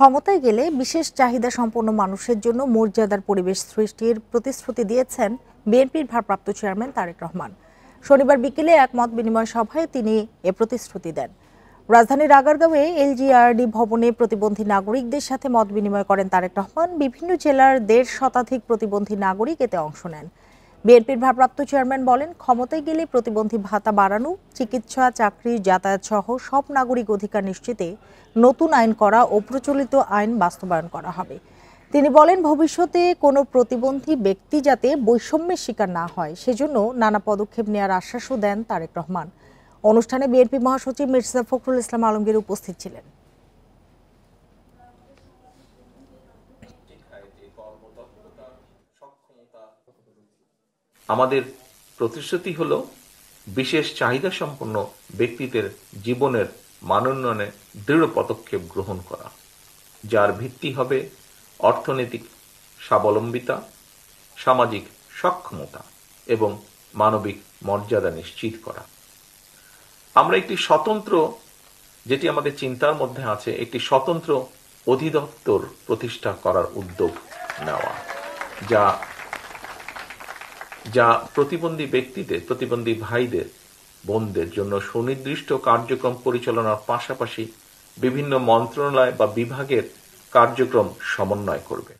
ক্ষমতায় গেলে বিশেষ চাহিদা সম্পন্ন মানুষের জন্য মর্যাদার পরিবেশ সৃষ্টির প্রতিশ্রুতি দিয়েছেন বিএনপির ভারপ্রাপ্ত চেয়ারম্যান তারেক রহমান। শনিবার বিকেলে এক মত বিনিময় সভায় তিনি এ প্রতিশ্রুতি দেন। রাজধানীর আগারগাঁওয়ে এলজিআরডি ভবনে প্রতিবন্ধী নাগরিকদের সাথে মত বিনিময় করেন তারেক রহমান। বিভিন্ন জেলার ১৫০ শতাধিক প্রতিবন্ধী নাগরিক এতে অংশ নেন। বিএনপির ভারপ্রাপ্ত চেয়ারম্যান বলেন, ক্ষমতায় গেলে প্রতিবন্ধী ভাতা বাড়ানো, চিকিৎসা, চাকরি, যাতায়াত সহ সব নাগরিক অধিকার নিশ্চিতে নতুন আইন করা ও প্রচলিত আইন বাস্তবায়ন করা হবে। তিনি বলেন, ভবিষ্যতে কোনো প্রতিবন্ধী ব্যক্তি যাতে বৈষম্যের শিকার না হয় সেজন্য নানা পদক্ষেপ নেওয়ার আশ্বাসও দেন তারেক রহমান। অনুষ্ঠানে বিএনপি মহাসচিব মির্জা ফখরুল ইসলাম আলমগীর উপস্থিত ছিলেন। আমাদের প্রতিশ্রুতি হলো বিশেষ চাহিদা সম্পন্ন ব্যক্তিদের জীবনের মানোন্নয়নে দৃঢ় পদক্ষেপ গ্রহণ করা, যার ভিত্তি হবে অর্থনৈতিক স্বাবলম্বিতা, সামাজিক সক্ষমতা এবং মানবিক মর্যাদা নিশ্চিত করা। আমরা একটি স্বতন্ত্র, যেটি আমাদের চিন্তার মধ্যে আছে, একটি স্বতন্ত্র অধিদপ্তর প্রতিষ্ঠা করার উদ্যোগ নেওয়া, যা প্রতিবন্ধী ব্যক্তিদের, প্রতিবন্ধী ভাইদের, বোনদের জন্য সুনির্দিষ্ট কার্যক্রম পরিচালনার পাশাপাশি বিভিন্ন মন্ত্রণালয় বা বিভাগের কার্যক্রম সমন্বয় করবে।